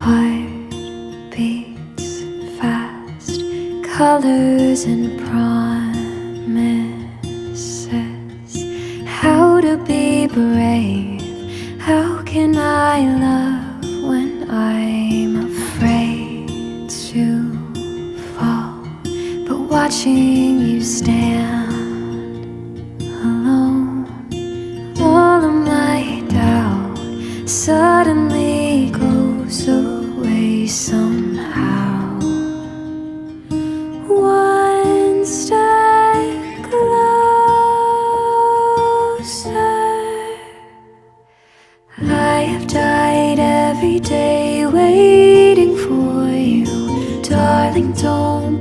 Heart beats fast, colors and promises. How to be brave? How can I love when I'm afraid to fall? But watching you stand alone, all of my doubt suddenly goes away somehow. One step closer. I have died every day waiting for you. Darling, don't